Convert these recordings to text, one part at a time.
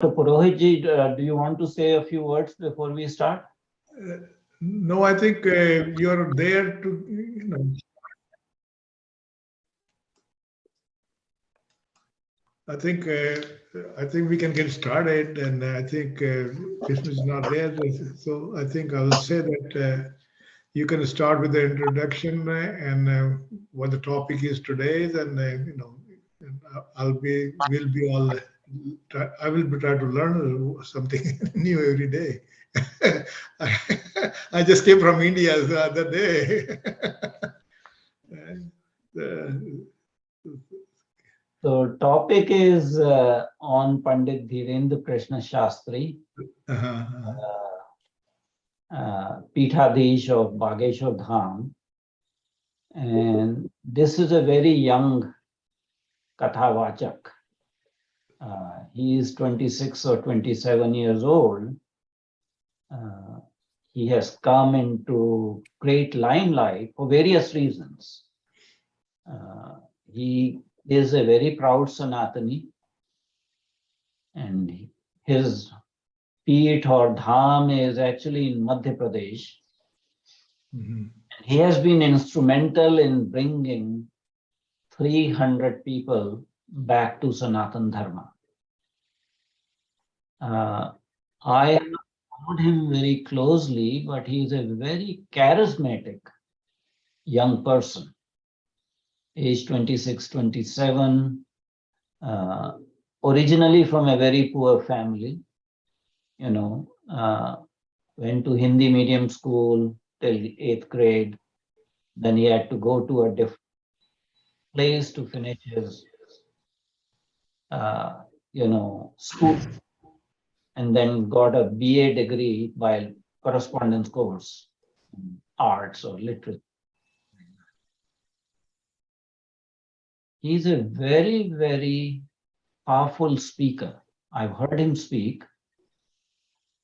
So Purohitji, do you want to say a few words before we start? No, I think you're there to, I think we can get started, and I think Krishna is not there, so I think I will say that you can start with the introduction and what the topic is today. Then and we'll be all. I will be trying to learn something new every day. I just came from India the other day. So topic is on Pandit Dhirendra Krishna Shastri, Peethadhish of Bageshwar Dham. And this is a very young Kathavachak. He is 26 or 27 years old. He has come into great limelight for various reasons. He is a very proud Sanatani, and his Peeth or Dham is actually in Madhya Pradesh. He has been instrumental in bringing 300 people back to Sanatan Dharma. I have followed him very closely, but he is a very charismatic young person, age 26, 27, originally from a very poor family, went to Hindi medium school till 8th grade. Then he had to go to a different place to finish his, school, and then got a BA degree by correspondence course, arts or literature. He's a very, very powerful speaker. I've heard him speak.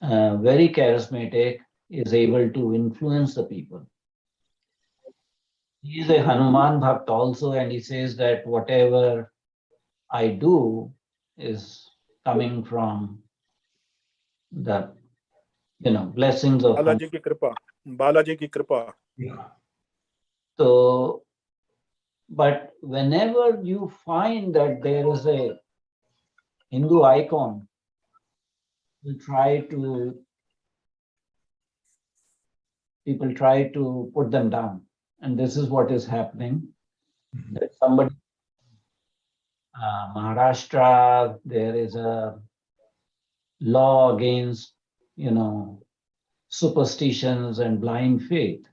Very charismatic, is able to influence the people. He is a Hanuman Bhakt also, and he says that whatever I do is coming from the blessings of Balaji ki kripa. Balaji ki kripa. Yeah. So, but whenever you find that there is a Hindu icon, people try to put them down. And this is what is happening. That somebody, Maharashtra, there is a law against, superstitions and blind faith.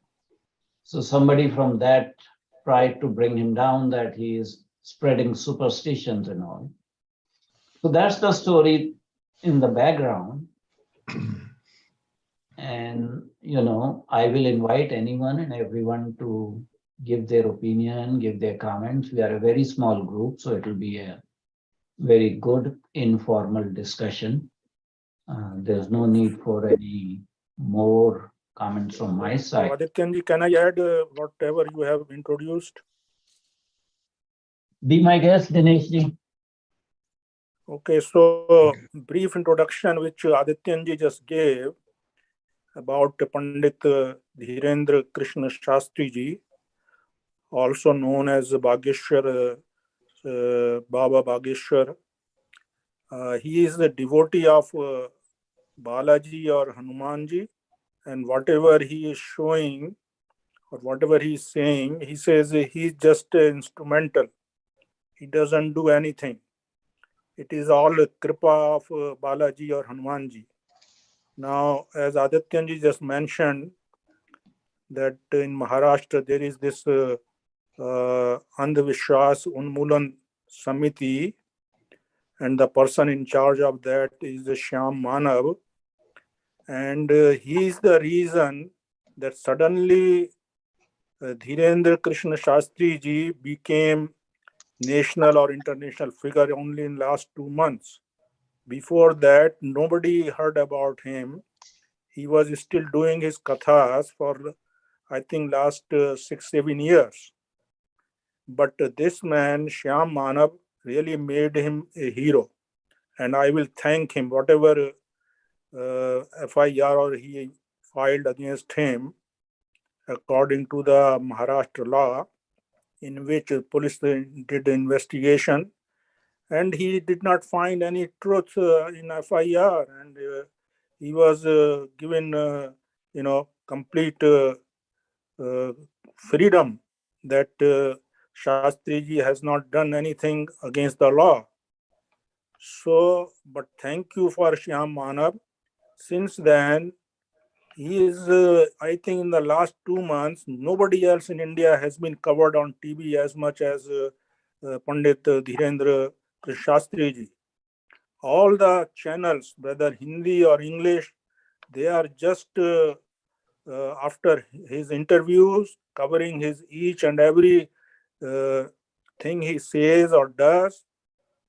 So somebody from that tried to bring him down, that he is spreading superstitions and all. So that's the story in the background. And, I will invite anyone and everyone to give their opinion, give their comments. We are a very small group, so it will be a very good informal discussion. There's no need for any more comments from my side. Adityanji, can I add whatever you have introduced? Be my guest, Dineshji. Okay, so brief introduction which Adityanji just gave about Pandit Dhirendra Krishna Shastri ji, also known as Bageshwar, Baba Bageshwar. He is the devotee of Balaji or Hanumanji, and whatever he is showing or whatever he is saying, he says he's just instrumental. He doesn't do anything. It is all kripa of Balaji or Hanumanji. Now, as Adityanji just mentioned, that in Maharashtra there is this Andhvishwas Unmulan Samiti, and the person in charge of that is Shyam Manav. And he is the reason that suddenly Dhirendra Krishna Shastri ji became national or international figure only in last 2 months. Before that, nobody heard about him. He was still doing his kathas for, I think, last 6-7 years. But this man, Shyam Manav, really made him a hero. and I will thank him. Whatever FIR or he filed against him, according to the Maharashtra law, in which police did investigation, and he did not find any truth in FIR, and he was given, complete freedom that Shastri ji has not done anything against the law. So, but thank you for Shyam Manav. Since then, he is, I think in the last 2 months, nobody else in India has been covered on TV as much as Pandit Dhirendra Krishna Shastri ji. All the channels, whether Hindi or English, they are just after his interviews, covering his each and every thing he says or does,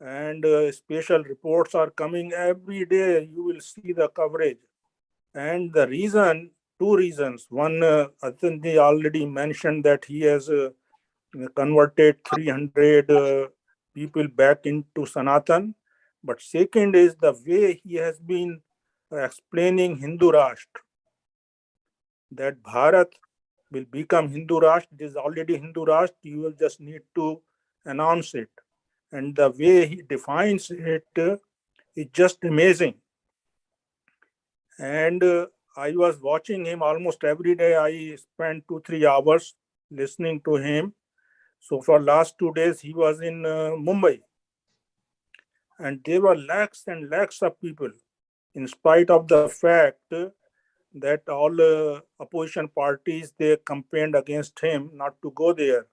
and special reports are coming every day. You will see the coverage. And the reason, two reasons. One, Atanji already mentioned that he has converted 300 people back into Sanatan. But second is the way he has been explaining Hindu Rashtra, that Bharat will become Hindu Rashtra. It is already Hindu Rashtra. You will just need to announce it. And the way he defines it is just amazing. And I was watching him almost every day. I spent 2-3 hours listening to him. So for last 2 days, he was in Mumbai. And there were lakhs and lakhs of people, in spite of the fact that all opposition parties, they campaigned against him not to go there.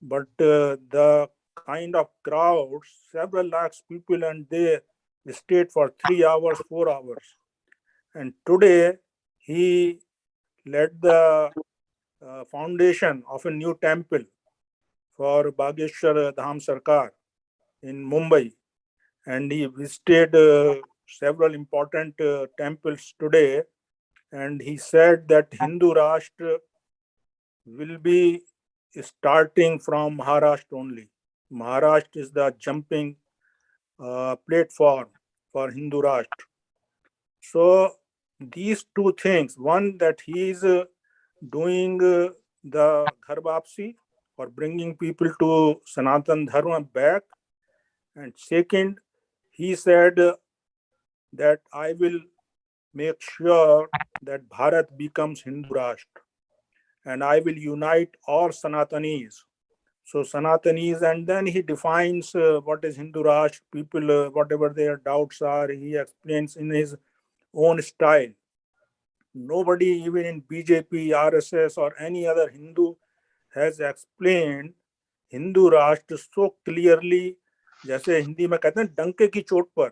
But the kind of crowds, several lakhs people, and they stayed for 3 hours, 4 hours. And today he led the foundation of a new temple for Bageshwar Dham Sarkar in Mumbai. And he visited several important temples today. And he said that Hindu Rashtra will be starting from Maharashtra only. Maharashtra is the jumping platform for Hindu Rashtra. So these two things, one, that he is doing the Ghar Vapsi, or bringing people to Sanatan Dharma back, and second, he said that I will make sure that Bharat becomes Hindu Rashtra, and I will unite all Sanatanis. So Sanatanis, and then he defines what is Hindu Rashtra. People, whatever their doubts are, he explains in his own style. Nobody, even in BJP, RSS, or any other Hindu, has explained Hindu राष्ट्र so clearly. जैसे हिंदी में कहते हैं डंके की चोट पर,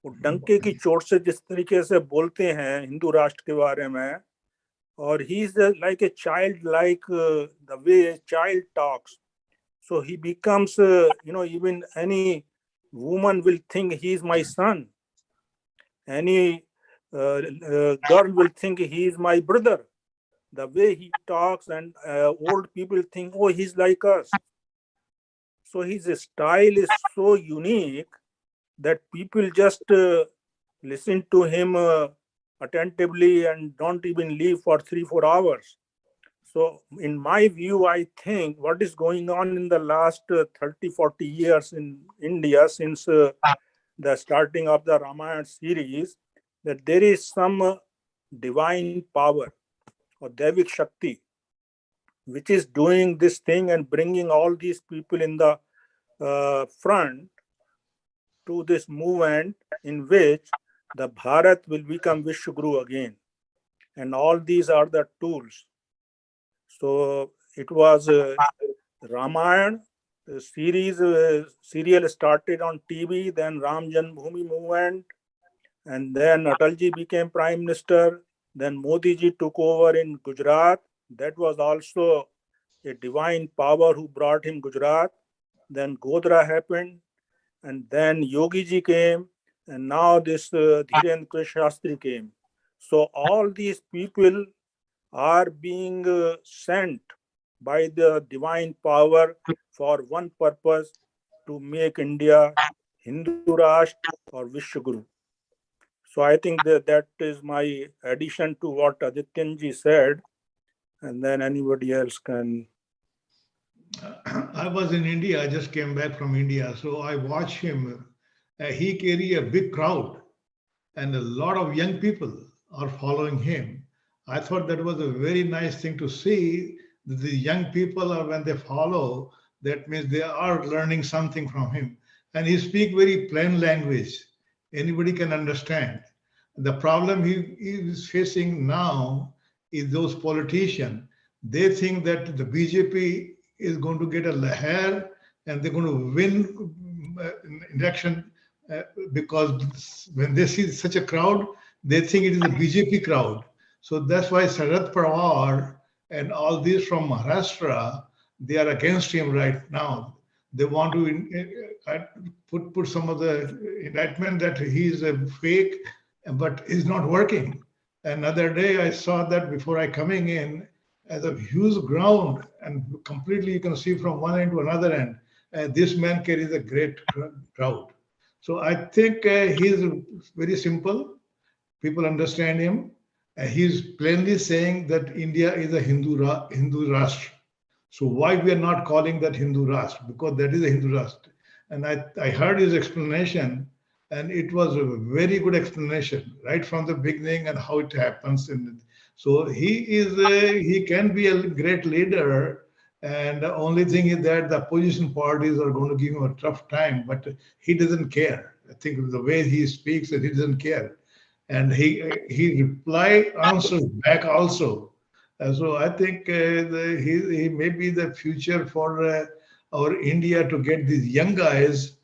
वो डंके की चोट से जिस तरीके से बोलते हैं हिंदू राष्ट्र के बारे में, और he is like a child, like the way a child talks. So he becomes, even any woman will think he is my son. Any girl will think he is my brother. The way he talks, and old people think, oh, he's like us. So his style is so unique that people just listen to him attentively and don't even leave for 3-4 hours. So in my view, I think what is going on in the last 30-40 years in India, since the starting of the Ramayana series, that there is some divine power or Devik Shakti, which is doing this thing and bringing all these people in the front to this movement in which the Bharat will become Vishwaguru again. And all these are the tools. So it was Ramayana series, serial started on TV, then Ram Janmabhoomi movement, and then Atalji became Prime Minister, then Modi ji took over in Gujarat. That was also a divine power who brought him Gujarat. Then Godra happened, and then Yogi ji came, and now this Dhirendra Krishna Shastri came. So all these people are being sent by the divine power for one purpose, to make India Hindu Rashtra or Vishwaguru. So I think that is my addition to what Adityanji said, and then anybody else can. I was in India. I just came back from India, so I watched him. He carry a big crowd, and a lot of young people are following him. I thought that was a very nice thing to see. That the young people are when they follow, that means they are learning something from him, and he speak very plain language. Anybody can understand. The problem he is facing now is those politicians. They think that the BJP is going to get a hair and they're going to win election because when they see such a crowd, they think it is a BJP crowd. So that's why Sarath Pawar and all these from Maharashtra, they are against him right now. They want to put some of the indictment that he is a fake, but it's not working. Another day I saw that before I coming in as a huge ground and completely you can see from one end to another end. This man carries a great crowd. So I think he's very simple. People understand him. He's plainly saying that India is a Hindu Rashtra. So why we are not calling that Hindu Rashtra? Because that is a Hindu Rashtra. And I heard his explanation, and it was a very good explanation right from the beginning and how it happens. And so he can be a great leader. And the only thing is that the opposition parties are going to give him a tough time, but he doesn't care. I think the way he speaks, that he doesn't care, and he reply answers back also. So I think he may be the future for our India to get these young guys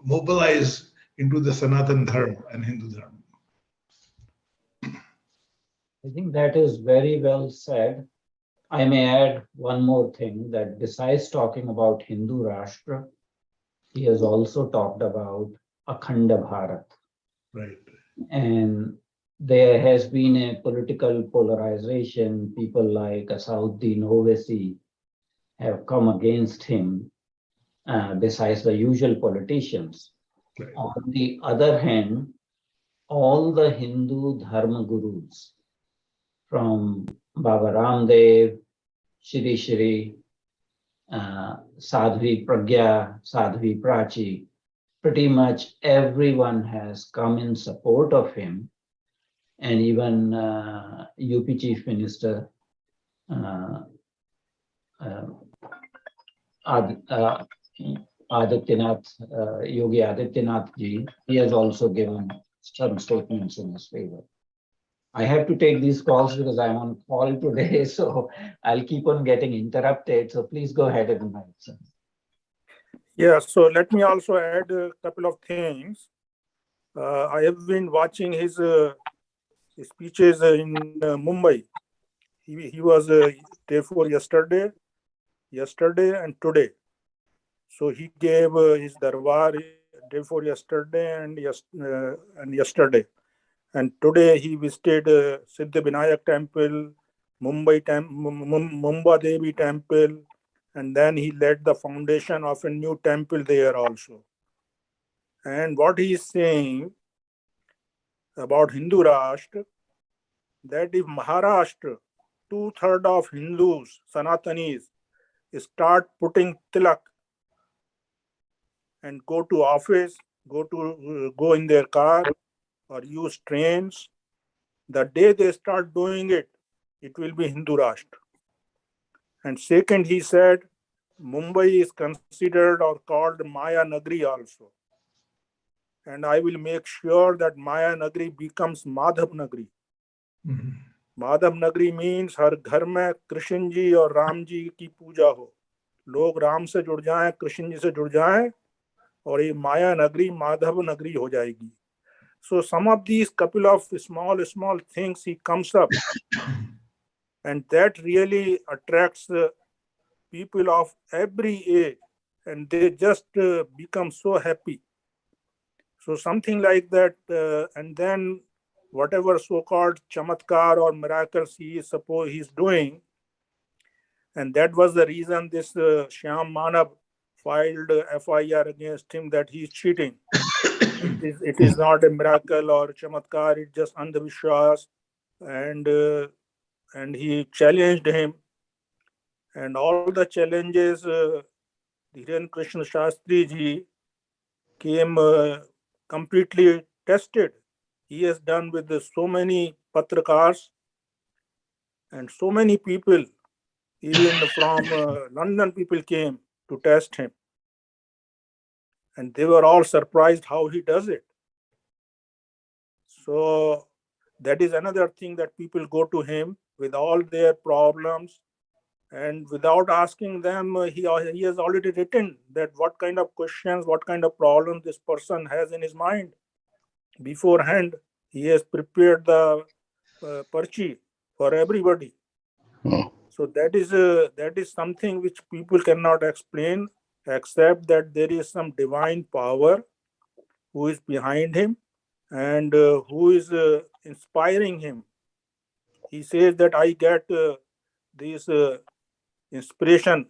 mobilized into the Sanatan Dharma and Hindu Dharma. I think that is very well said. I may add one more thing, that besides talking about Hindu Rashtra, he has also talked about Akhanda Bharat. Right. And there has been a political polarization. People like Asauddin Owaisi have come against him, besides the usual politicians. Right. On the other hand, all the Hindu Dharma gurus, from Baba Ramdev, Shri Shri, Sadhvi Pragya, Sadhvi Prachi, pretty much everyone has come in support of him. And even UP Chief Minister Adityanath, Yogi Adityanath ji, he has also given some statements in his favor. I have to take these calls because I'm on call today, so I'll keep on getting interrupted. So please go ahead and invite, sir. Yeah, so let me also add a couple of things. I have been watching his speeches in Mumbai. He was there for yesterday and today. So he gave his darbar day for yesterday and yesterday. And today he visited Siddhi Vinayak temple, Mumba Devi temple, and then he led the foundation of a new temple there also. And what he is saying about Hindu Rashtra, that if Maharashtra, 2/3 of Hindus, Sanatanis, start putting tilak and go to office, go in their car or use trains, the day they start doing it, it will be Hindu Rashtra. And second, he said, Mumbai is considered or called Maya Nagri also. And I will make sure that Maya Nagri becomes Madhav Nagri. Mm-hmm. Madhav Nagri means हर घर में कृष्ण जी और राम जी की पूजा हो, लोग राम से जुड़ जाएं, कृष्ण जी से जुड़ जाएं, और ये माया नगरी माधव नगरी हो जाएगी. So some of these couple of small things he comes up, and that really attracts people of every age, and they just become so happy. So something like that, and then whatever so-called chamatkar or miracles he's doing, and that was the reason this Shyam Manav filed FIR against him that he is cheating. It is not a miracle or chamatkar, it's just andhavishwas. And he challenged him. And all the challenges, Dhirendra Krishna Shastri ji came completely tested. He has done with so many patrakars and so many people, even from London people came to test him. And they were all surprised how he does it. So that is another thing, that people go to him with all their problems, and without asking them, he has already written that what kind of questions, what kind of problems this person has in his mind. Beforehand, he has prepared the parchi for everybody. Oh. So that is something which people cannot explain, except that there is some divine power who is behind him and who is inspiring him. He says that I get this inspiration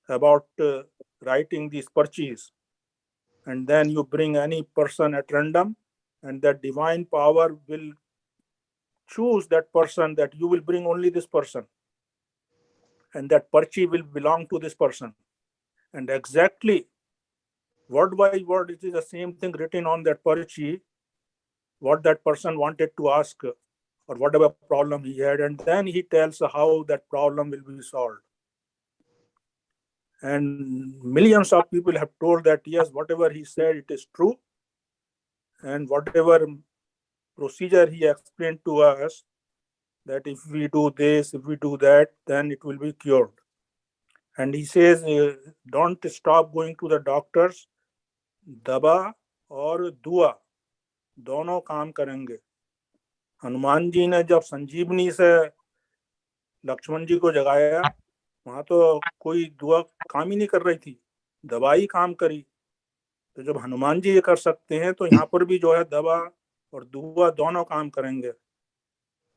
about writing these parchis, and then you bring any person at random, and that divine power will choose that person, that you will bring only this person, and that parchi will belong to this person. And exactly word by word, it is the same thing written on that parchi, what that person wanted to ask or whatever problem he had, and then he tells how that problem will be solved. And millions of people have told that yes, whatever he said, it is true, and whatever procedure he explained to us, that if we do this, if we do that, then it will be cured. And he says, don't stop going to the doctors, daba और दुआ दोनों काम करेंगे. हनुमान जी ने जब संजीवनी से लक्ष्मण जी को जगाया, वहां तो कोई दुआ काम ही नहीं कर रही थी, दवा ही काम करी. तो जब हनुमान जी ये कर सकते हैं, तो यहाँ पर भी जो है दवा और दुआ दोनों काम करेंगे.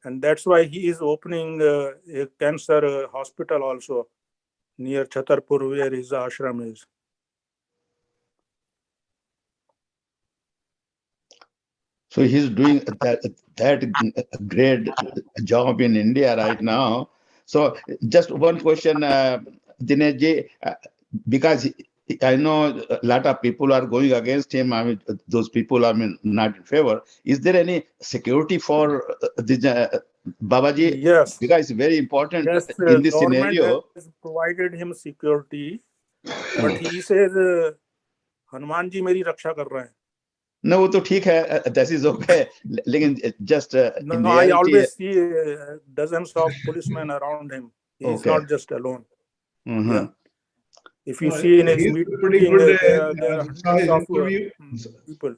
And that's why he is opening a cancer hospital also near Chhatarpur, where his ashram is. So he's doing that great job in India right now. So just one question, Dinesh ji, because I know a lot of people are going against him. I mean, those people are not in favor. Is there any security for this Babaji? Yes. Because it's very important Yes, in this government scenario. has provided him security, but he says, Hanuman ji मेरी रक्षा कर रहे हैं. No, वो तो ठीक है, that is okay. लेकिन just in No, I reality, always see dozens of policemen around him. He is okay. not just alone. Mhm. Yeah. If you see in his He's meeting, pretty good. there I are saw his hundreds of interview. people.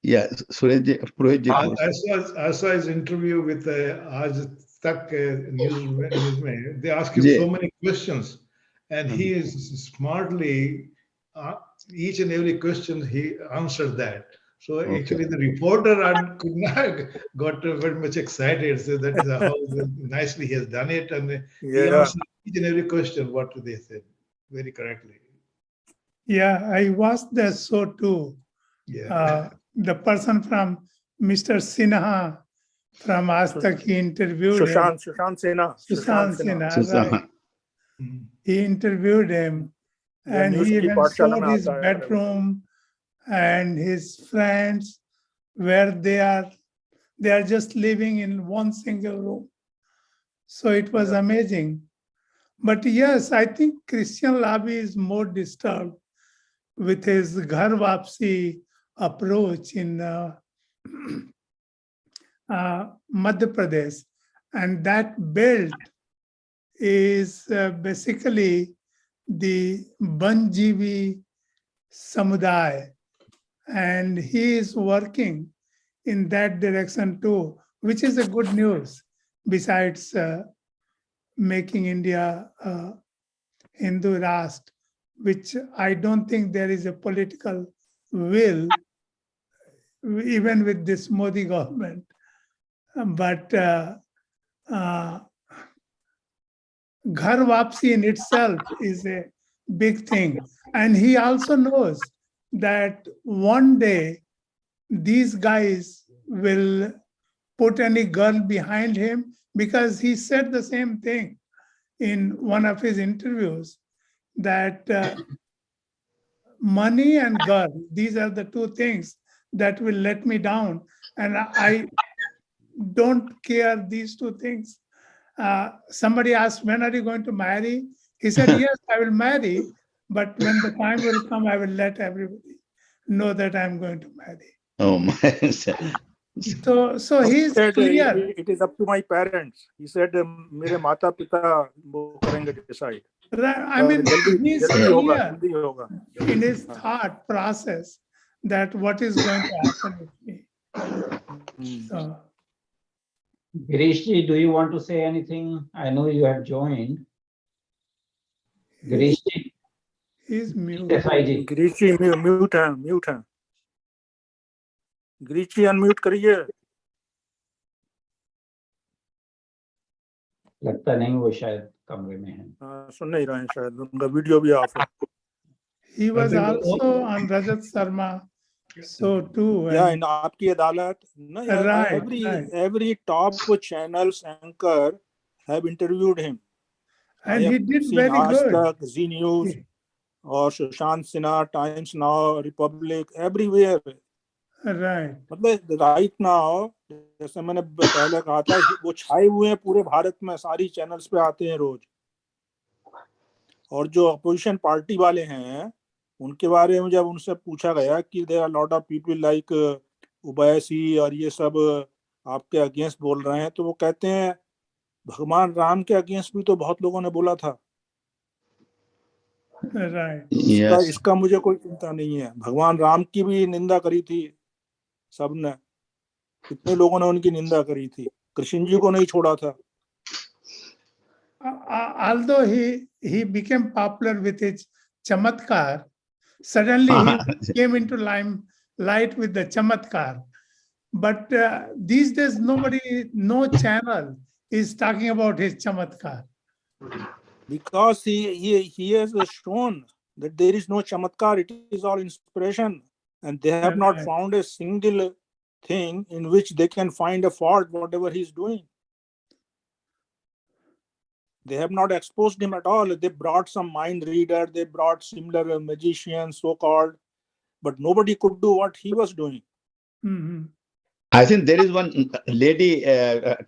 Yeah, Suresh ji, Purohit ji. I saw his interview with Aaj Tak news mein. They ask him so many questions, and he is smartly each and every question he answered that. So actually, the reporter could not got very much excited. So that's how nicely he has done it, and he answered each and every question what they said very correctly. Yeah, I watched the show too. Yeah. The person from Mr. Sinha from Aaj Tak, he interviewed him. Sushant Sinha. Right. He interviewed him, and he even showed his bedroom and his friends, where they are just living in one single room. So it was amazing. But yes, I think Christian lobby is more disturbed with his Ghar Wapsi approach in Madhya Pradesh. And that belt is basically the Banjivi Samudaya. And he is working in that direction too, which is a good news, besides making India Hindu Rashtra, which I don't think there is a political will, even with this Modi government. But Ghar Wapsi in itself is a big thing. And he also knows that one day these guys will put any girl behind him, because he said the same thing in one of his interviews, that money and girl, these are the two things that will let me down. And I don't care these two things. Somebody asked, when are you going to marry? He said, yes, I will marry, but when the time will come, I will let everybody know that I'm going to marry. Oh my. So he's said, clear. it is up to my parents. He said, मेरे माता पिता वो करेंगे decide. I mean, he's जल्दी clear होगा. in his thought process that what is going to happen with me. So, Girishji, do you want to say anything? I know you have joined. Girishji, he's mute. FIG. Girishji mute है. Girishji unmute करिए. लगता नहीं वो शायद कमरे में है. सुन नहीं रहे हैं शायद, उनका वीडियो भी ऑफ है. He was also on Rajat Sharma show too. Yeah, in आपकी अदालत. No, right. Every top channels anchor have interviewed him. And he did very good. Tak, Z News, or Sushant Sinha, Times Now, Republic, everywhere. Right. मतलब right now, जैसे मैंने पहले कहा था, वो छाए हुए हैं पूरे भारत में, सारी चैनल्स पे आते हैं रोज. और जो अपोजिशन पार्टी वाले हैं, उनके बारे में जब उनसे पूछा गया कि there are lot of people like Owaisi और ये सब आपके अगेंस्ट बोल रहे हैं, तो वो कहते हैं भगवान राम के अगेंस्ट भी तो बहुत लोगों ने बोला था. Right. इसका मुझे कोई चिंता नहीं है. भगवान राम की भी निंदा करी थी सबने. कितने लोगों ने उनकी निंदा करी थी. कृष्ण जी को नहीं छोड़ा था. Although he became popular with his chamatkar, suddenly he came into limelight with the chamatkar. But these days, no channel is talking about his chamatkar. Because he has shown that there is no chamatkar, it is all inspiration. And they have not found a single thing in which they can find a fault, whatever he's doing. They have not exposed him at all. They brought some mind reader, they brought similar magicians, so-called, but nobody could do what he was doing. Mm-hmm. I think there is one lady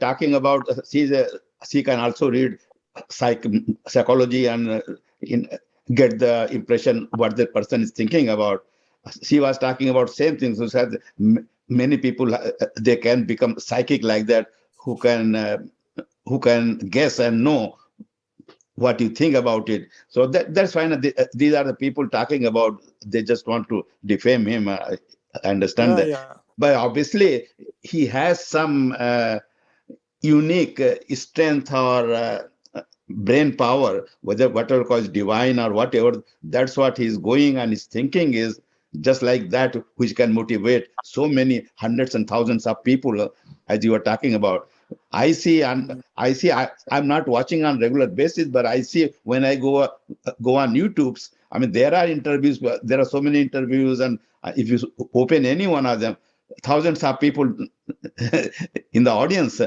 talking about, she can also read psychology and get the impression what the person is thinking about. She was talking about same things. She said many people, they can become psychic like that, who can guess and know what you think about it. So that's fine. These are the people talking about, they just want to defame him. I understand that. Yeah. But obviously, he has some unique strength or brain power, whatever called divine or whatever. That's what he's going, and his thinking is just like that, which can motivate so many hundreds and thousands of people, as you were talking about. I'm not watching on regular basis, but I see when I go on YouTube's. I mean, there are interviews. There are so many interviews, and if you open any one of them, thousands of people in the audience,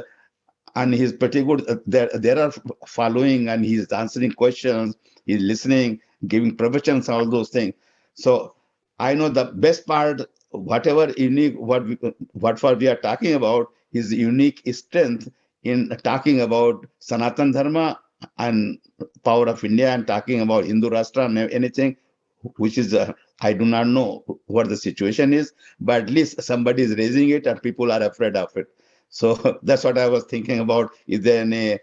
and he's pretty good. There are following, and he's answering questions, he's listening, giving predictions, all those things. So I know the best part, whatever unique, what we are talking about, his unique strength in talking about Sanatan Dharma and power of India, and talking about Hindu Rashtra and anything, which is, I do not know what the situation is, but at least somebody is raising it and people are afraid of it. So that's what I was thinking about. Is there any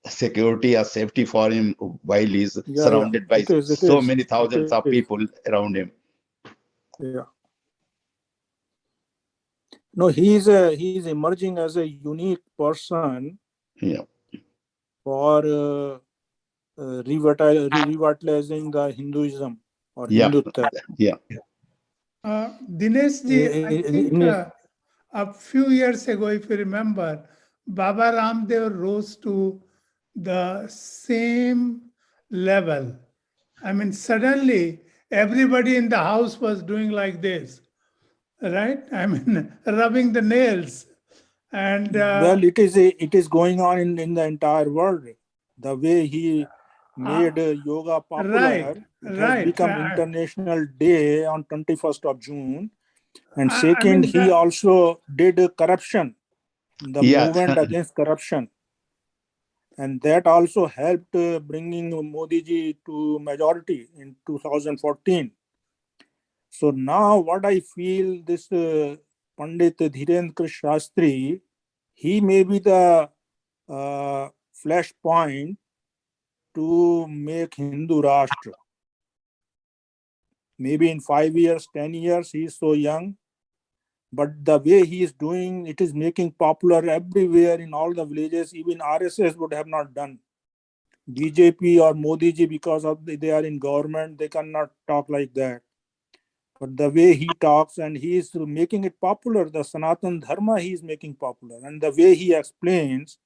security or safety for him while he's surrounded by so many thousands of people around him? Yeah. No, he's emerging as a unique person. Yeah. For revitalizing the Hinduism or Hindutva. Yeah. Dinesh ji, I think a few years ago, if you remember, Baba Ramdev rose to the same level I mean, suddenly everybody in the house was doing like this, right? I mean, rubbing the nails. And well, it is going on in the entire world. The way he made yoga popular, right, it has right. become International Day on 21st of June. And I second, mean, he also did corruption, the Yeah. movement against corruption. And that also helped bringing Modi ji to majority in 2014. So now what I feel, this Pandit Dhirendra Krishna Shastri, he may be the flashpoint to make Hindu Rashtra. Maybe in 5 years, 10 years, he is so young. But the way he is doing, it is making popular everywhere in all the villages. Even RSS would have not done. BJP or Modi ji, because of they are in government, they cannot talk like that. But the way he talks and he is making it popular, the Sanatan Dharma he is making popular. And the way he explains,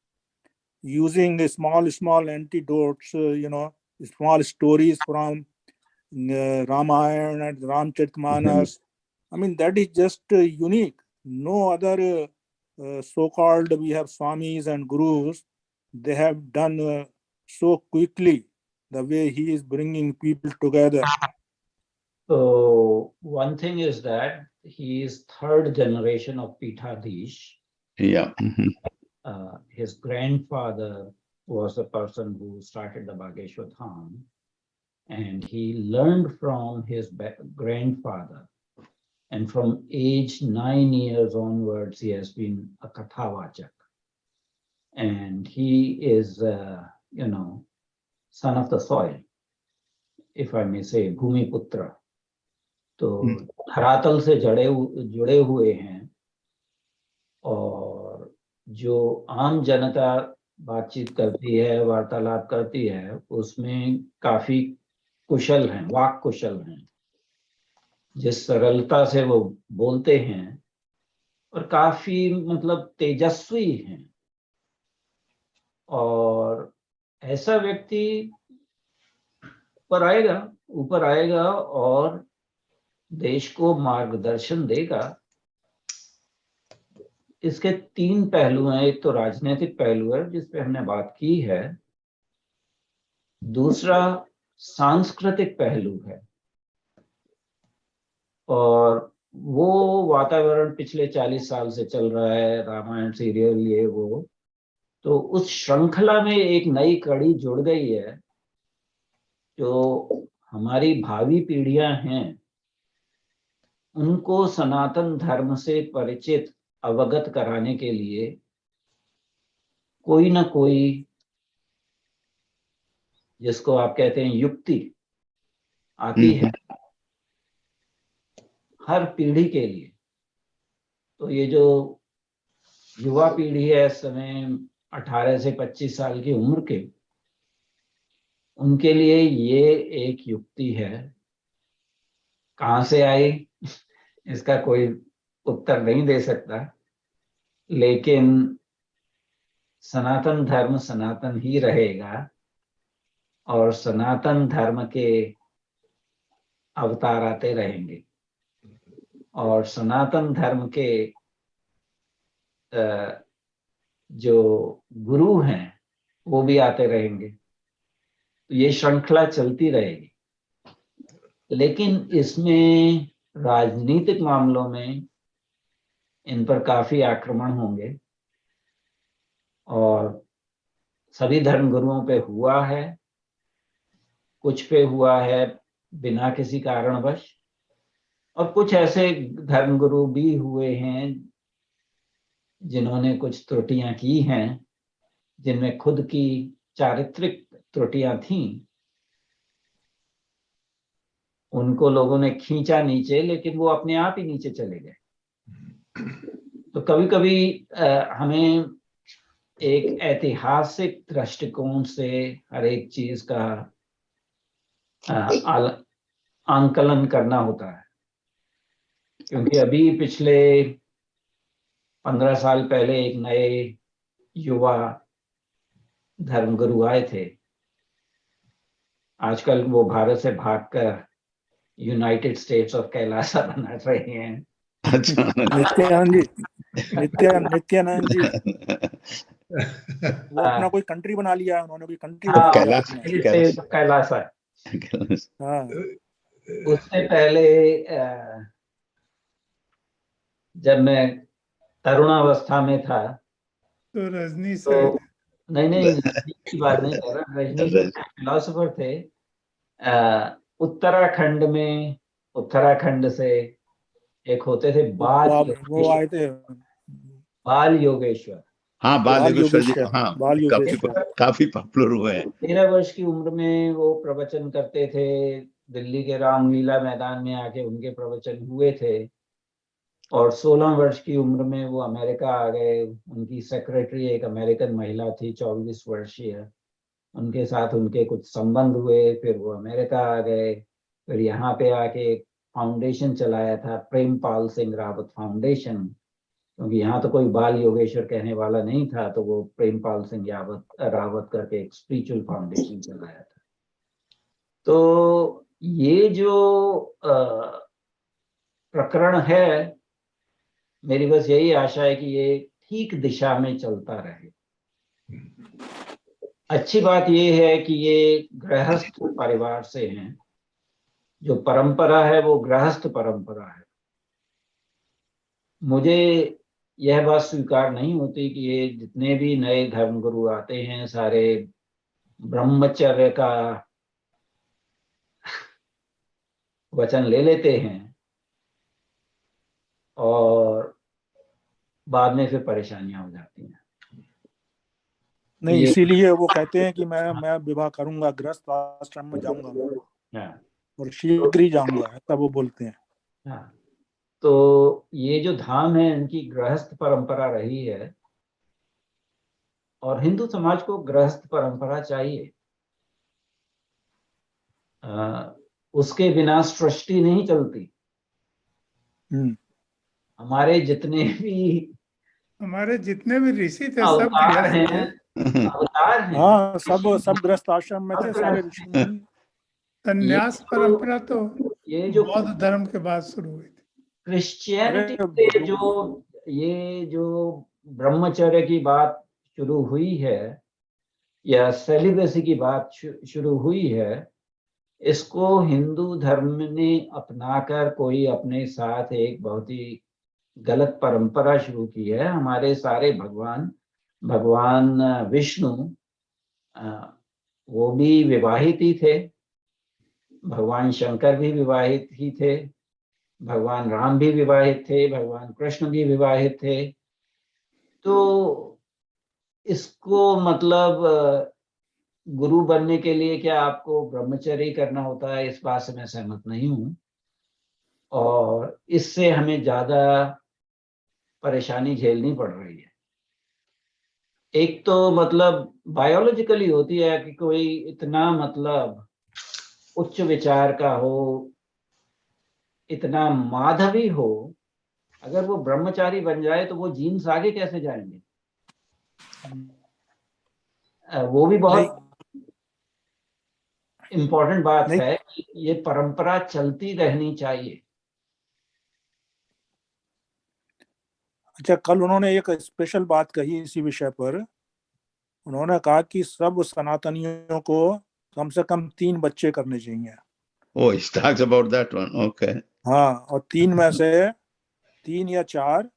using small antidotes, small stories from Ramayana and Ramcharitmanas. I mean, that is just unique. No other so-called, we have Swamis and Gurus, they have done so quickly the way he is bringing people together. So one thing is that he is third generation of Pithadish. Yeah. His grandfather was the person who started the Bageshwar Dham, and he learned from his grandfather. And from age 9 years onwards, he has been a Kathavachak. And he is, son of the soil, if I may say, Bhumi Putra. तो धरातल से जुड़े हुए हैं, और जो आम जनता बातचीत करती है, वार्तालाप करती है, उसमें काफी कुशल हैं, वाक कुशल हैं, जिस सरलता से वो बोलते हैं, और काफी मतलब तेजस्वी हैं। और ऐसा व्यक्ति ऊपर आएगा और देश को मार्गदर्शन देगा। इसके 3 पहलू हैं। एक तो राजनीतिक पहलू है जिस पे हमने बात की है, दूसरा सांस्कृतिक पहलू है, और वो वातावरण पिछले 40 साल से चल रहा है, रामायण सीरियल ये वो, तो उस श्रृंखला में एक नई कड़ी जुड़ गई है। जो हमारी भावी पीढ़ियां हैं, उनको सनातन धर्म से परिचित, अवगत कराने के लिए कोई ना कोई, जिसको आप कहते हैं युक्ति, आती है हर पीढ़ी के लिए। तो ये जो युवा पीढ़ी है इस समय 18 से 25 साल की उम्र के, उनके लिए ये एक युक्ति है। कहाँ से आई इसका कोई उत्तर नहीं दे सकता, लेकिन सनातन धर्म सनातन ही रहेगा, और सनातन धर्म के अवतार आते रहेंगे, और सनातन धर्म के जो गुरु हैं वो भी आते रहेंगे। तो ये श्रृंखला चलती रहेगी। लेकिन इसमें राजनीतिक मामलों में इन पर काफी आक्रमण होंगे, और सभी धर्मगुरुओं पे हुआ है, कुछ पे हुआ है बिना किसी कारणवश, और कुछ ऐसे धर्मगुरु भी हुए हैं जिन्होंने कुछ त्रुटियां की हैं, जिनमें खुद की चारित्रिक त्रुटियां थीं। उनको लोगों ने खींचा नीचे, लेकिन वो अपने आप ही नीचे चले गए। तो कभी कभी हमें एक ऐतिहासिक दृष्टिकोण से हर एक चीज का आंकलन करना होता है, क्योंकि अभी पिछले 15 साल पहले एक नए युवा धर्मगुरु आए थे, आजकल वो भारत से भागकर यूनाइटेड स्टेट्स ऑफ कैलासा बना रहे हैं। अच्छा नित्यानंद जी, नित्यानंद जी, वो अपना कोई कंट्री बना लिया है, उन्होंने कोई कंट्री बना लिया कैलाश अपना। States of Kailasa. हाँ, उससे पहले जब मैं तरुणावस्था में था तो रजनी तो सर, नहीं रजनीश की बात नहीं कर रहा, रजनीश फिलोसोफर थे। उत्तराखंड से एक होते थे वो आए थे बाल योगेश्वर। हाँ, बाल योगेश्वर जी, हाँ, बाल योगेश्वर। काफी पॉपुलर हुए हैं। 13 वर्ष की उम्र में वो प्रवचन करते थे, दिल्ली के रामलीला मैदान में आके उनके प्रवचन हुए थे। और 16 वर्ष की उम्र में वो अमेरिका आ गए। उनकी सेक्रेटरी एक अमेरिकन महिला थी, 24 वर्षीय। उनके साथ उनके कुछ संबंध हुए, फिर वो अमेरिका आ गए। फिर यहाँ पे आके एक फाउंडेशन चलाया था, प्रेमपाल सिंह रावत फाउंडेशन, क्योंकि यहाँ तो कोई बाल योगेश्वर कहने वाला नहीं था, तो वो प्रेमपाल सिंह रावत करके एक स्पिरिचुअल फाउंडेशन चलाया था। तो ये जो प्रकरण है, मेरी बस यही आशा है कि ये ठीक दिशा में चलता रहे। अच्छी बात ये है कि ये गृहस्थ परिवार से हैं। जो परंपरा है वो गृहस्थ परंपरा है। मुझे यह बात स्वीकार नहीं होती कि ये जितने भी नए धर्मगुरु आते हैं सारे ब्रह्मचर्य का वचन ले लेते हैं और बाद में फिर परेशानियां हो जाती हैं। नहीं, इसीलिए वो कहते हैं कि मैं विवाह करूंगा, गृहस्थ आश्रम में जाऊंगा मैं, और शीघ्र ही जाऊंगा, ऐसा वो बोलते हैं। हाँ, तो ये जो धाम है इनकी गृहस्थ परंपरा रही है, और हिंदू समाज को गृहस्थ परंपरा चाहिए। उसके बिना सृष्टि नहीं चलती। हमारे जितने भी ऋषि थे सब अवतार गृहस्थ थे। हैं, अवतार हैं। हाँ, सब गृहस्थ आश्रम में थे सारे ऋषि मुनि। संन्यास परंपरा तो ये जो बौद्ध धर्म के बाद शुरू हुई थी। क्रिश्चियनिटी से जो ब्रह्मचर्य की बात शुरू हुई है या सेलिबेसी की बात शुरू हुई है, इसको हिंदू धर्म ने अपनाकर कोई अपने साथ एक बहुत ही गलत परंपरा शुरू की है। हमारे सारे भगवान विष्णु वो भी विवाहित ही थे, भगवान शंकर भी विवाहित ही थे, भगवान राम भी विवाहित थे, भगवान कृष्ण भी विवाहित थे। तो इसको मतलब गुरु बनने के लिए क्या आपको ब्रह्मचर्य करना होता है, इस बात से मैं सहमत नहीं हूं। और इससे हमें ज्यादा परेशानी झेलनी पड़ रही है। एक तो मतलब बायोलॉजिकली होती है कि कोई इतना मतलब उच्च विचार का हो, इतना माधवी हो, अगर वो ब्रह्मचारी बन जाए तो वो जीन्स आगे कैसे जाएंगे? वो भी बहुत इम्पोर्टेंट बात है कि ये परंपरा चलती रहनी चाहिए। अच्छा, कल उन्होंने एक स्पेशल बात कही इसी विषय पर। उन्होंने कहा कि सब सनातनियों को कम से कम 3 बच्चे करने चाहिए। Oh, he talks about that one. Okay. हाँ, और 3 में से 3 या 4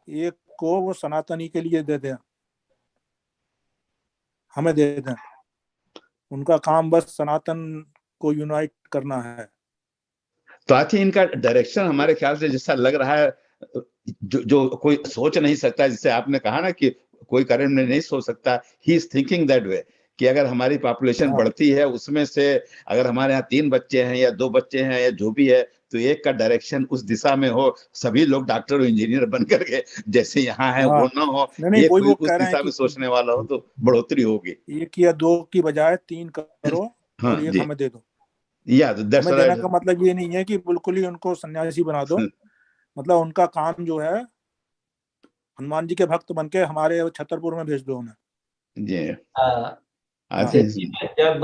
एक को वो सनातनी के लिए दे दें, हमें दे दें। उनका काम बस सनातन को यूनाइट करना है। तो आई थिंक इनका डायरेक्शन हमारे ख्याल से जैसा लग रहा है, जो कोई सोच नहीं सकता, जिसे आपने कहा ना कि कोई कारण में नहीं सोच सकता, he is thinking that way कि अगर हमारी पॉपुलेशन बढ़ती है, उसमें से अगर हमारे यहाँ 3 बच्चे हैं या 2 बच्चे हैं या जो भी है, तो एक का डायरेक्शन उस दिशा में हो, सभी लोग डॉक्टर और इंजीनियर बन करके जैसे यहाँ है वो ना हो, ये कोई उस दिशा में सोचने वाला हो तो बढ़ोतरी होगी। 1 या 2 की बजाय 3 करो और 1 हमें दे दो। हमें देने का मतलब ये नहीं है कि बिल्कुल ही उनको सन्यासी बना दो। मतलब उनका काम जो है, हनुमान जी के भक्त बनके हमारे छतरपुर में भेज दो उन्हें। जब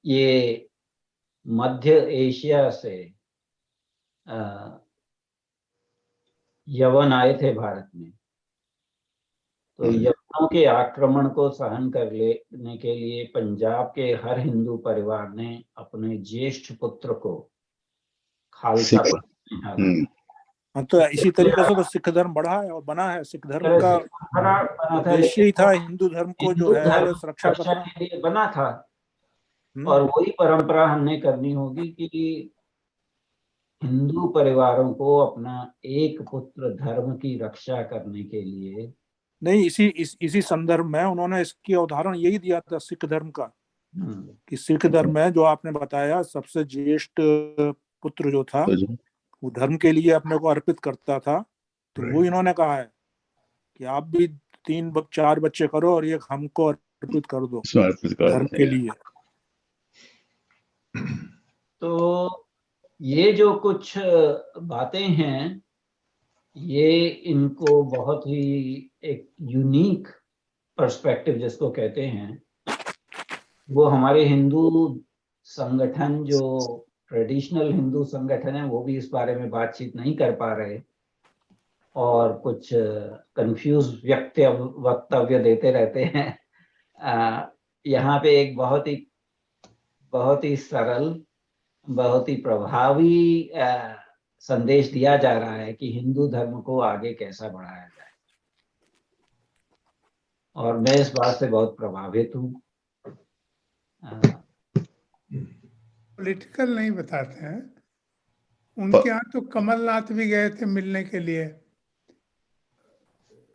ये मध्य एशिया से यवन आए थे भारत में, तो यवनों के आक्रमण को सहन कर लेने के लिए पंजाब के हर हिंदू परिवार ने अपने ज्येष्ठ पुत्र को खालसा सिख। बनाया। तो इसी तरीके से तो सिख धर्म बढ़ा है और बना है। सिख धर्म का उद्देश्य ही था हिंदू धर्म को जो है सुरक्षा करना के लिए बना था। और वही परंपरा हमने करनी होगी कि हिंदू परिवारों को अपना एक पुत्र धर्म की रक्षा करने के लिए नहीं, इसी संदर्भ में उन्होंने इसकी उदाहरण यही दिया था सिख धर्म का, कि सिख धर्म में जो आपने बताया सबसे ज्येष्ठ पुत्र जो था वो धर्म के लिए अपने को अर्पित करता था। तो वो इन्होंने कहा है कि आप भी 3-4 बच्चे करो और एक हमको अर्पित कर दो धर्म के लिए। तो ये जो कुछ बातें हैं, ये इनको बहुत ही एक यूनिक पर्सपेक्टिव जिसको कहते हैं, वो हमारे हिंदू संगठन जो ट्रेडिशनल हिंदू संगठन है वो भी इस बारे में बातचीत नहीं कर पा रहे और कुछ कंफ्यूज वक्तव्य देते रहते हैं। यहाँ पे एक बहुत ही सरल, बहुत ही प्रभावी संदेश दिया जा रहा है कि हिंदू धर्म को आगे कैसा बढ़ाया जाए, और मैं इस बात से बहुत प्रभावित हूँ। पॉलिटिकल नहीं बताते हैं। उनके यहाँ तो कमलनाथ भी गए थे मिलने के लिए।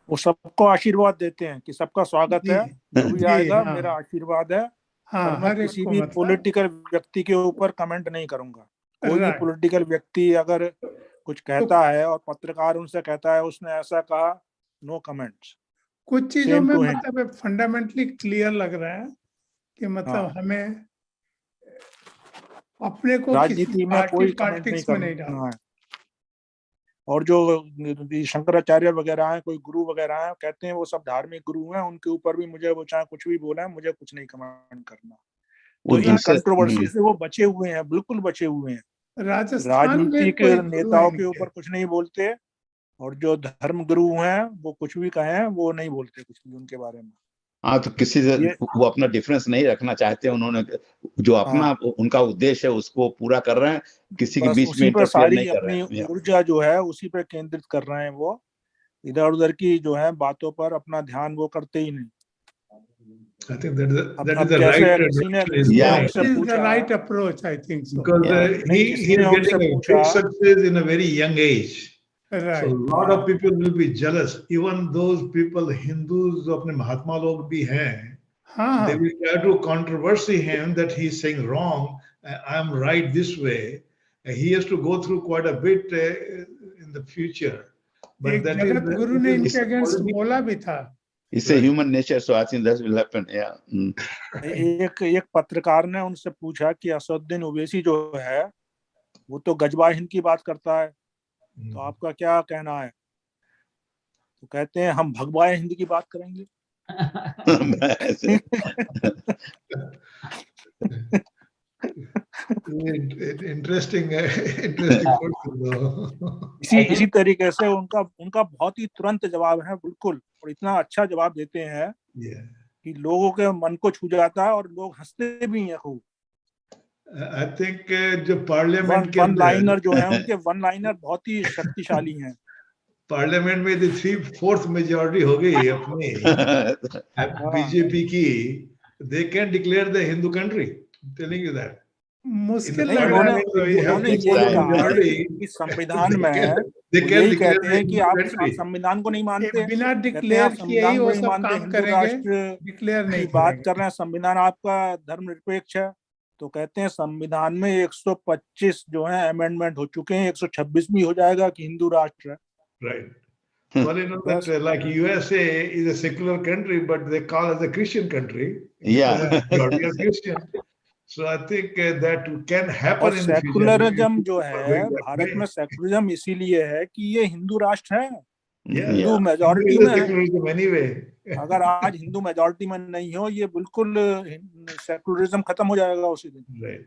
वो सबको आशीर्वाद देते हैं कि सबका स्वागत है, जो भी आएगा हाँ, मेरा आशीर्वाद है। हाँ, मैं किसी भी मतलब पॉलिटिकल व्यक्ति के ऊपर कमेंट नहीं करूंगा। कोई भी पॉलिटिकल व्यक्ति अगर कुछ कहता है और पत्रकार उनसे कहता है उसने ऐसा कहा, नो कमेंट्स। कुछ चीजों में मतलब फंडामेंटली क्लियर लग रहा है कि मतलब हमें अपने को राजनीति में कोई कमेंट नहीं करना है। और जो शंकराचार्य वगैरह हैं, कोई गुरु वगैरह हैं, कहते हैं वो सब धार्मिक गुरु हैं, उनके ऊपर भी मुझे वो चाहे कुछ भी बोला है, मुझे कुछ नहीं कमेंट करना। तो इन कंट्रोवर्सी से वो बचे हुए हैं, बिल्कुल बचे हुए हैं। राजनीतिक नेताओं के ऊपर कुछ नहीं बोलते, और जो धर्म गुरु हैं वो कुछ भी कहें वो नहीं बोलते कुछ भी उनके बारे में। हाँ, तो किसी से वो अपना डिफरेंस नहीं रखना चाहते। उन्होंने जो अपना उनका उद्देश्य है उसको पूरा कर रहे हैं, किसी के बीच में इंटरफेयर नहीं कर रहे हैं। अपनी ऊर्जा जो है उसी पे केंद्रित कर रहे हैं। वो इधर उधर की जो है बातों पर अपना ध्यान वो करते ही नहीं। I think that is the right approach. I think so. Because he is getting a big success in a very young age. Right. So a lot of people will be jealous. Even those people, Hindus, अपने महात्मा लोग भी हैं, they will try to controversy him that he is saying wrong. I am right this way. He has to go through quite a bit in the future. But that is गुरु ने इनके against बोला भी था। It's a human nature, so I think that will happen. Yeah. एक पत्रकार ने उनसे पूछा कि असदुद्दीन ओवैसी जो है वो तो गजबा हिंद की बात करता है, तो आपका क्या कहना है? तो कहते हैं हम भगवा हिंद की बात करेंगे। इंटरेस्टिंग इसी तरीके से उनका बहुत ही तुरंत जवाब है, बिल्कुल, और इतना अच्छा जवाब देते हैं कि लोगों के मन को छू जाता है और लोग हंसते भी हैं खूब। आई थिंक जो पार्लियामेंट के वन लाइनर जो है उनके वन लाइनर बहुत ही शक्तिशाली हैं। पार्लियामेंट में 3/4 मेजॉरिटी हो गई अपनी बीजेपी की, they can declare the Hindu country, telling you that. मुश्किल संविधान में यही कहते हैं कि आप संविधान को नहीं मानते, बिना डिक्लेयर किए ही वो सब काम करेंगे। डिक्लेयर नहीं बात कर रहे हैं, संविधान आपका धर्मनिरपेक्ष है, तो कहते हैं संविधान में 125 जो है अमेंडमेंट हो चुके हैं, 126 भी हो जाएगा कि हिंदू राष्ट्र है। Right. Well, you know that like USA is a secular country, but they call it a Christian country. Yeah. Christian. So I think that can happen in the future. Secularism जो है भारत में, सेकुलरिज्म इसीलिए है कि ये हिंदू राष्ट्र है, Hindu majority में है। Anyway. अगर आज हिंदू मेजॉरिटी में नहीं हो, ये बिल्कुल सेकुलरिज्म खत्म हो जाएगा उसी दिन. Right.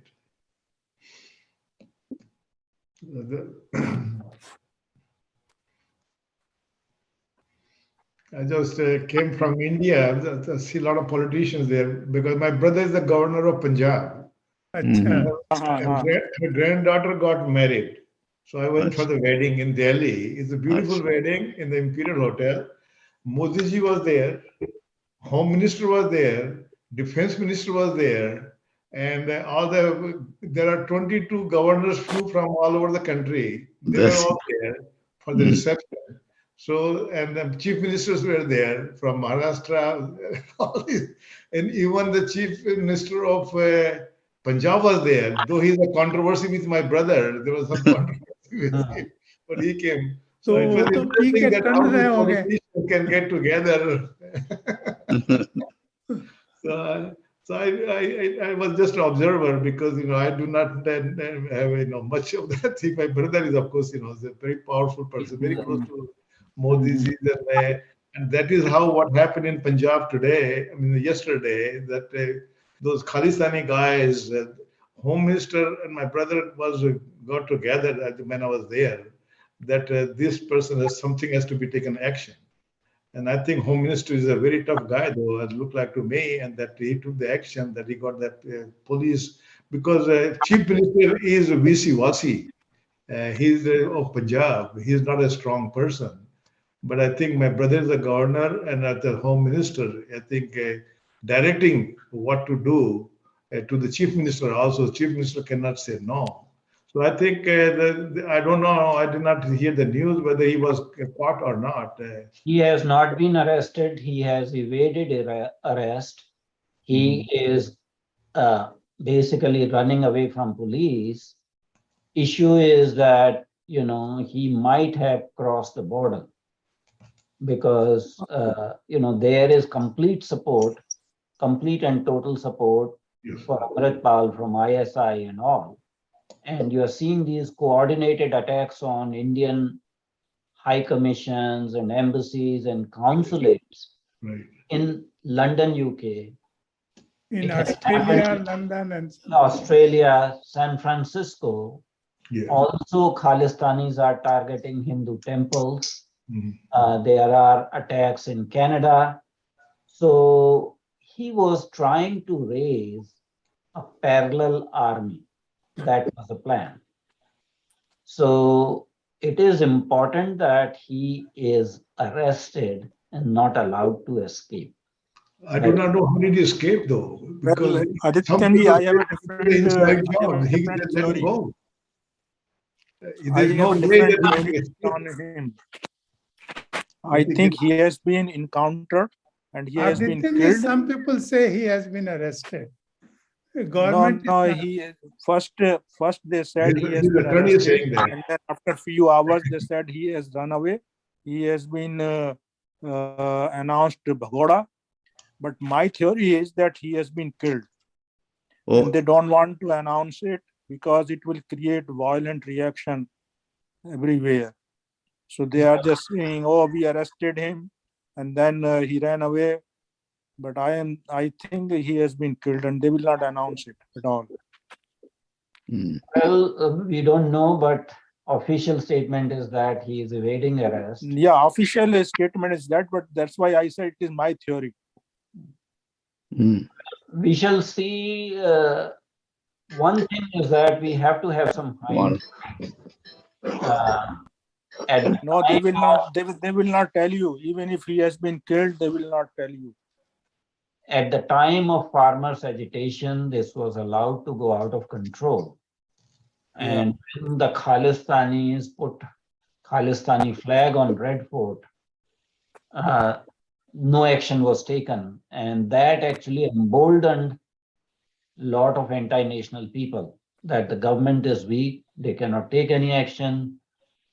I just came from India. I see a lot of politicians there because my brother is the governor of Punjab. Acha. Her granddaughter got married. So I went for the wedding in Delhi. It's a beautiful wedding in the Imperial Hotel. Modi ji was there. Home Minister was there. Defense Minister was there. And there are 22 governors flew from all over the country. They were all there for the reception. So, and the chief ministers were there from Maharashtra, all these, and even the chief minister of Punjab was there. Though he's a controversy with my brother, there was some controversy with him, but he came. So it was interesting that how these politicians can get together. So I was just an observer because I do not have much of that thing. My brother is, of course, is a very powerful person, very close to Modi ji, and that is what happened in Punjab today. I mean, yesterday, that those Khalistani guys, Home Minister and my brother got together when I was there. That this person has to be taken action. And I think Home Minister is a very tough guy, though, it looked like to me, and that he took the action, that he got that police, because Chief Minister is VC Wasi. He's of Punjab. He's not a strong person. But I think my brother is the governor and at the Home Minister, I think directing what to do to the Chief Minister also. Chief Minister cannot say no. So I think, I don't know, I did not hear the news whether he was caught or not. He has not been arrested. He has evaded arrest. He is basically running away from police. Issue is that, he might have crossed the border because, there is complete and total support for Amritpal from ISI and all. And you are seeing these coordinated attacks on Indian high commissions and embassies and consulates in London, UK. In Australia, London, and Australia, San Francisco. Also, Khalistanis are targeting Hindu temples. There are attacks in Canada. So he was trying to raise a parallel army. That was the plan. So it is important that he is arrested and not allowed to escape. I do not know how did he escape, though. Because Adityanji, I have a different theory. There's no way that he escaped on him. I think he has been encountered and he has been killed. Some people say he has been arrested. Government he first they said he has been arrested, and then after a few hours they said he has run away. He has been announced Bhagoda, but my theory is that he has been killed. And they don't want to announce it because it will create violent reaction everywhere. So they are just saying, "Oh, we arrested him, and then he ran away." But I think he has been killed, and they will not announce it at all. Well, we don't know, but official statement is that he is evading arrest. Yeah, official statement is that, but that's why I said it is my theory. We shall see. One thing is that we have to have some no, they will not. They will not tell you. Even if he has been killed, they will not tell you. At the time of farmers' agitation, this was allowed to go out of control. And when the Khalistanis put Khalistani flag on Red Fort, no action was taken. And that actually emboldened a lot of anti-national people, that the government is weak, they cannot take any action,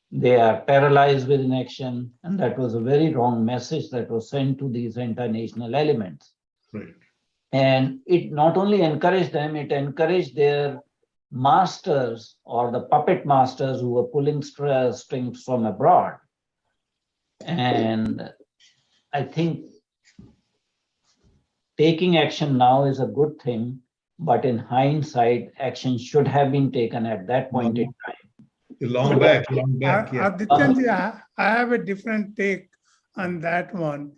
they are paralyzed with inaction. And that was a very wrong message that was sent to these anti-national elements. Right. And it not only encouraged them, it encouraged their masters or the puppet masters who were pulling strings from abroad. And I think taking action now is a good thing, but in hindsight, action should have been taken at that point in time. Long back, yeah. Adityanji, I have a different take on that one.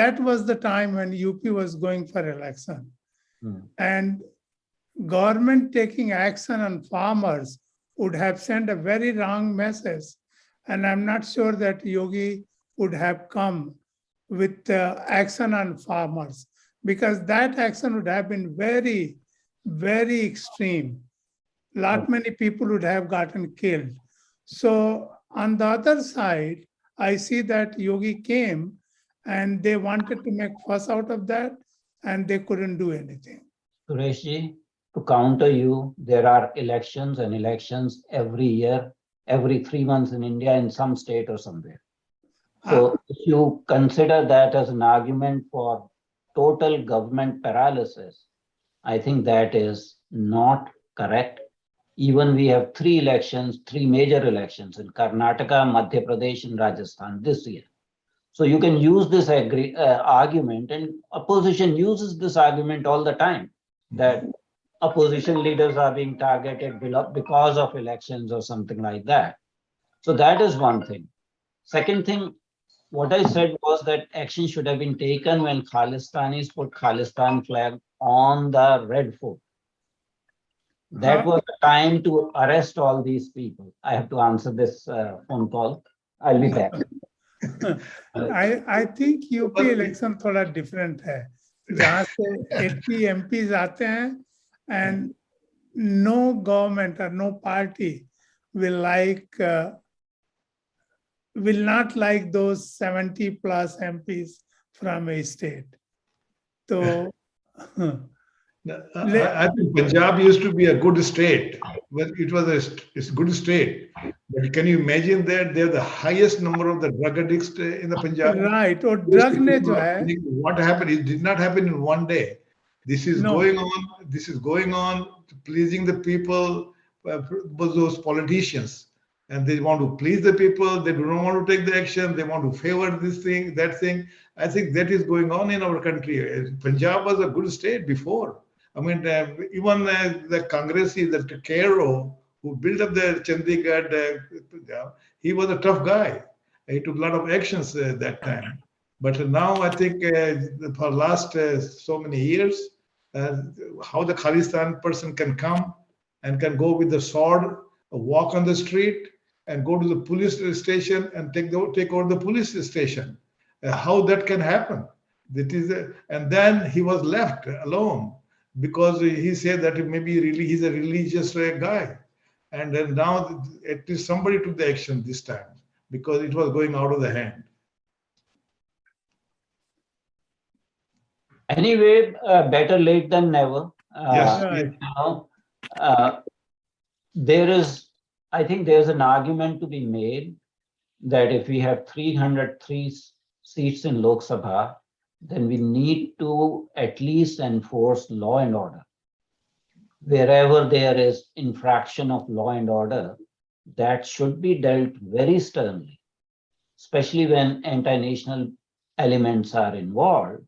That was the time when UP was going for election. And government taking action on farmers would have sent a very wrong message. And I'm not sure that Yogi would have come with action on farmers, because that action would have been very, very extreme. Many people would have gotten killed. So on the other side, I see that Yogi came and they wanted to make fuss out of that and they couldn't do anything. Sureshji, to counter you, there are elections and elections every year, every 3 months in India, in some state or somewhere. So if you consider that as an argument for total government paralysis, I think that is not correct. Even we have 3 elections, 3 major elections in Karnataka, Madhya Pradesh, and Rajasthan this year. So you can use this argument, and opposition uses this argument all the time, that opposition leaders are being targeted because of elections or something like that. So that is one thing. Second thing, what I said was that action should have been taken when Khalistanis put Khalistan flag on the Red Fort. That was the time to arrest all these people. I have to answer this phone call. I'll be back. I think UP election थोड़ा different है, जहाँ से 80 MPs आते हैं and no government or no party will not like those 70 plus MPs from a state. So I think Punjab used to be a good state. Well, it was a good state. But can you imagine that they're the highest number of the drug addicts in the Punjab? Right. Or drug ne jo hai. What happened? It did not happen in one day. This is going on. This is going on, pleasing the people, those politicians. And they want to please the people. They do not want to take the action. They want to favor this thing, that thing. I think that is going on in our country. Punjab was a good state before. I mean, even the Congressee, the Cairo, who built up the Chandigarh, he was a tough guy. He took a lot of actions that time. But now I think for last so many years, how the Khalistan person can come and can go with the sword, walk on the street, and go to the police station and take over the police station. How that can happen? That is, and then he was left alone because he said that maybe really he's a religious guy. And then now at least somebody took the action this time because it was going out of the hand. Anyway, better late than never. Yes. I think there's an argument to be made that if we have 303 seats in Lok Sabha, then we need to at least enforce law and order. Wherever there is infraction of law and order, that should be dealt very sternly, especially when anti-national elements are involved,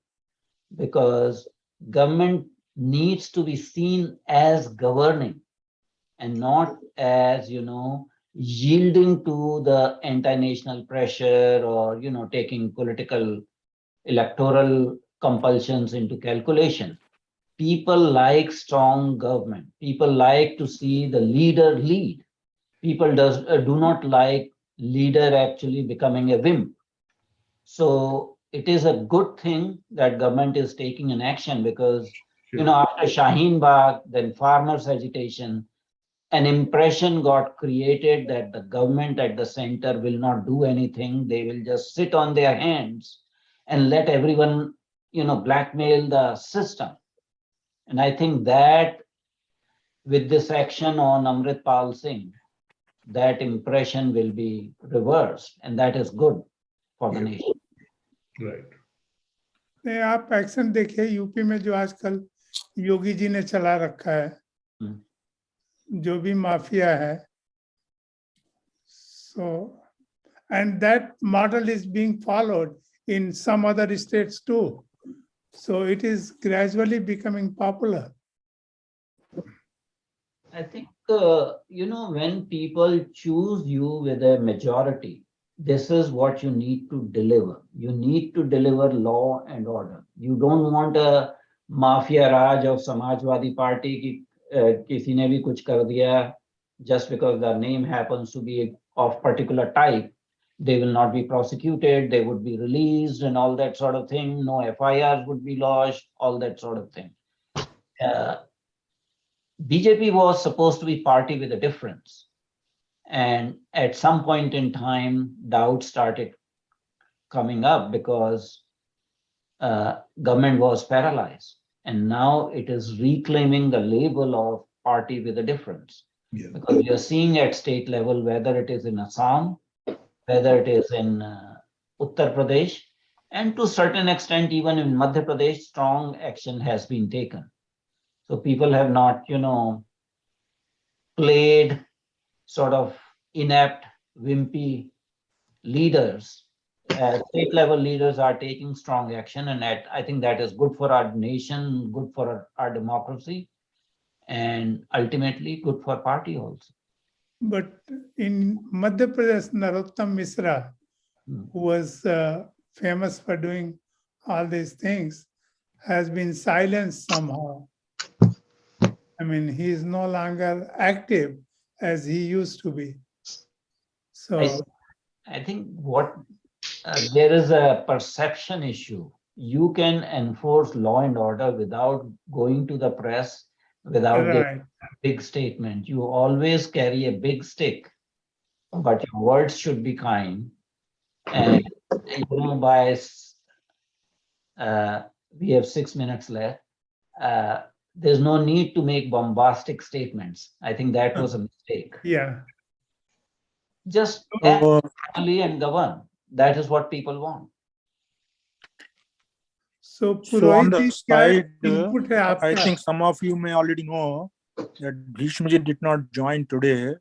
because government needs to be seen as governing and not as, yielding to the anti-national pressure or, taking political electoral compulsions into calculation. People like strong government. People like to see the leader lead. People do not like leader actually becoming a wimp. So it is a good thing that government is taking an action because, after Shaheen Bagh, then farmers' agitation, an impression got created that the government at the center will not do anything. They will just sit on their hands and let everyone, blackmail the system. And I think that with this action on Amritpal Singh, that impression will be reversed, and that is good for the nation. Right. आप action देखिए UP में जो आजकल योगी जी ने चला रखा है, जो भी माफिया है, so and that model is being followed in some other states too. So it is gradually becoming popular. I think, when people choose you with a majority, this is what you need to deliver. You need to deliver law and order. You don't want a mafia raj of Samajwadi Party ki kisi ne bhi kuch kar diya just because the name happens to be of particular type. They will not be prosecuted, they would be released and all that sort of thing. No FIRs would be lodged, all that sort of thing. BJP was supposed to be party with a difference. And at some point in time, doubt started coming up because government was paralyzed. And now it is reclaiming the label of party with a difference. Yeah. Because we are seeing at state level, whether it is in Assam, whether it is in Uttar Pradesh, and to a certain extent, even in Madhya Pradesh, strong action has been taken. So people have not, played sort of inept, wimpy leaders. State level leaders are taking strong action, and I think that is good for our nation, good for our democracy, and ultimately good for party also. But in Madhya Pradesh, Narottam Misra, who was famous for doing all these things, has been silenced somehow. I mean, he is no longer active as he used to be. So I think there is a perception issue. You can enforce law and order without going to the press, without giving a big statement. You always carry a big stick, but your words should be kind. And we have 6 minutes left. There's no need to make bombastic statements. I think that was a mistake. Yeah. Just act properly and govern. That is what people want. So on the side, I think some of you may already know that Bhishmaji did not join today.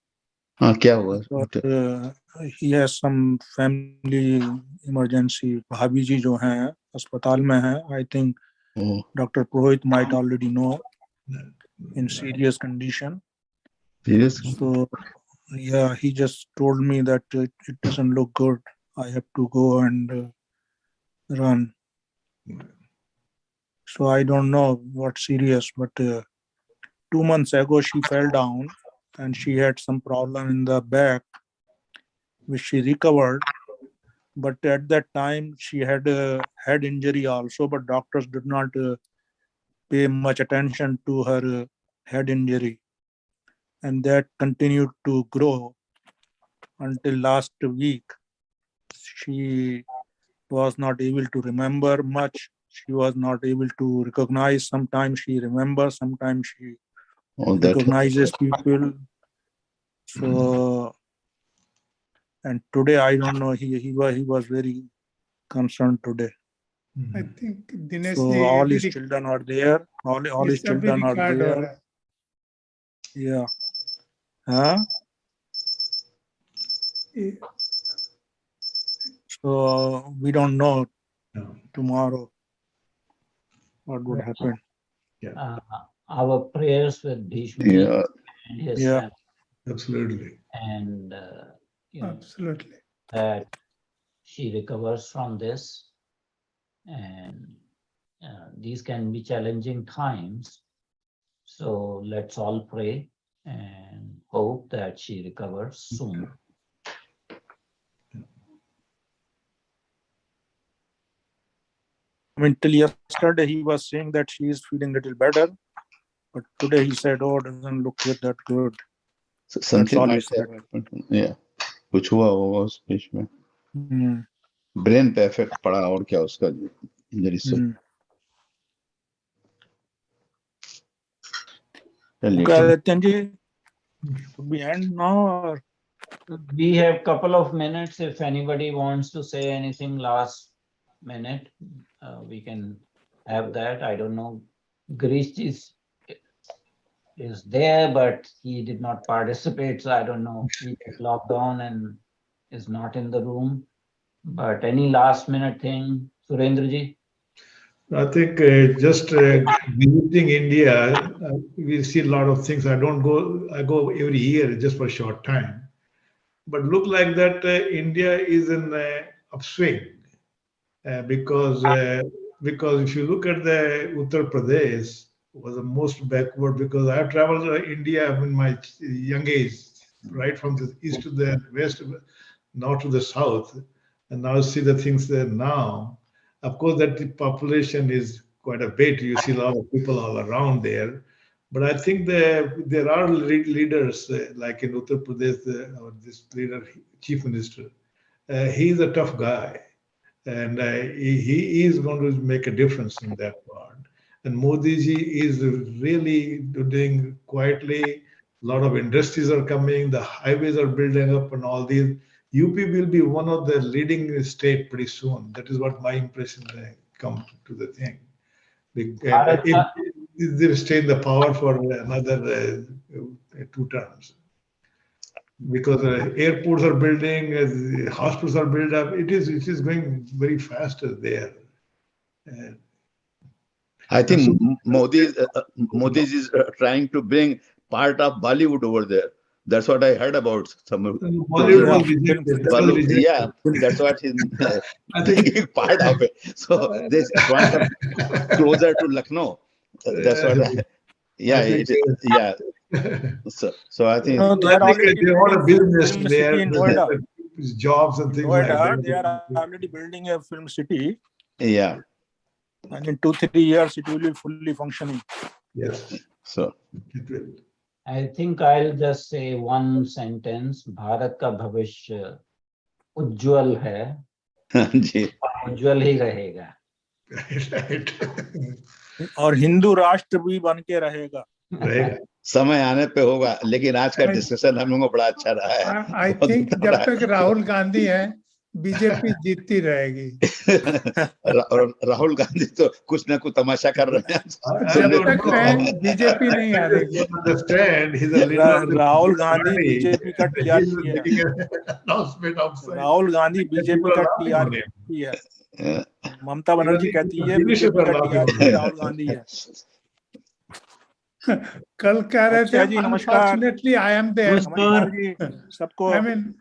He has some family emergency. Bhabhi ji jo hain अस्पताल में हैं. I think Dr. Purohit might already know, in serious condition. So yeah, he just told me that it doesn't look good. I have to go and run. So I don't know what's serious, but 2 months ago she fell down and she had some problem in the back, which she recovered. But at that time she had a head injury also, but doctors did not pay much attention to her head injury. And that continued to grow until last week. She was not able to remember much. She was not able to recognize. Sometimes she remembers, sometimes she recognizes people. So, and today, I don't know, he was very concerned today. I think Dinesh, so all his children are there. All his children are there. Yeah. Huh? Yeah. So we don't know tomorrow what would happen. Our prayers with Bhishma and his family. Absolutely. And absolutely that she recovers from this. And these can be challenging times. So let's all pray and hope that she recovers soon. I mean, till yesterday he was saying that she is feeling a little better, but today he said, "Oh, doesn't look that good." So something might have happened. Yeah, कुछ हुआ होगा उस बीच में. Brain पे effect पड़ा और क्या उसका इंजरी से. Should we end now? Or? We have couple of minutes. If anybody wants to say anything last minute, we can have that. I don't know. Girish is there, but he did not participate, so I don't know. He is locked on and is not in the room. But any last minute thing, Surendra ji? I think just visiting India, we see a lot of things. I don't go. I go every year just for a short time. But look like that India is in upswing because if you look at the Uttar Pradesh was the most backward because I have traveled India in my young age, right from the east to the west, now to the south, and now see the things there now. Of course, that the population is quite a bit. You see a lot of people all around there. But I think there are leaders like in Uttar Pradesh, or this leader, chief minister. He's a tough guy, and he is going to make a difference in that part. And Modi ji is really doing quietly. A lot of industries are coming, the highways are building up, and all these. UP will be one of the leading state pretty soon. That is what my impression come to the thing. If they stay in the power for another 2 terms, because airports are building, hospitals are built up. It is going very fast there. I think Modi is trying to bring part of Bollywood over there. That's what I heard about. Bollywood was rejected. Yeah, that's what he's bringing part of it. So they want them closer to Lucknow. That's what. Yeah. So I think they are already they want a business film there, city in Noida. jobs and things like that. They are already building a film city. Yeah. And in 2-3 years, it will be fully functioning. Yes. So it will. I think I'll just say one sentence. Bharat का भविष्य उज्जवल है, उज्जवल ही रहेगा. Right. और हिंदू राष्ट्र भी बन के रहेगा. समय आने पे होगा, लेकिन आज का डिस्कशन हम लोगों को बड़ा अच्छा रहा है. आई थिंक जब तक राहुल गांधी है बीजेपी जीतती रहेगी. राहुल गांधी तो कुछ ना कुछ तमाशा कर रहे हैं. जब तक है बीजेपी नहीं हारेगी. राहुल गांधी बीजेपी का टीआरपी है. राहुल गांधी बीजेपी का टीआरपी है. ममता बनर्जी कहती है बीजेपी का टीआरपी राहुल गांधी है. कल कह रहे थे अनफॉर्चुनेटली आई एम देयर. सबको I mean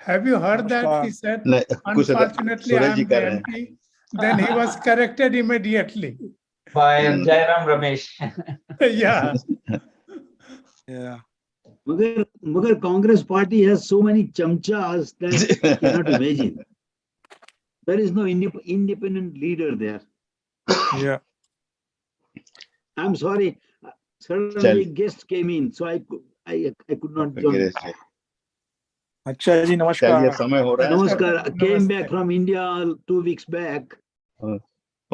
have you heard that he said unfortunately I am the MP, then he was corrected immediately by Jairam Ramesh. Yeah. Magar Congress party has so many chamchas that you cannot imagine. There is no independent leader there. Yeah. I'm sorry. Suddenly a guest came in, so I could not join. अच्छा जी, नमस्कार. समय हो रहा है. Namaskar. Came back from India 2 weeks back.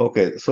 Okay, so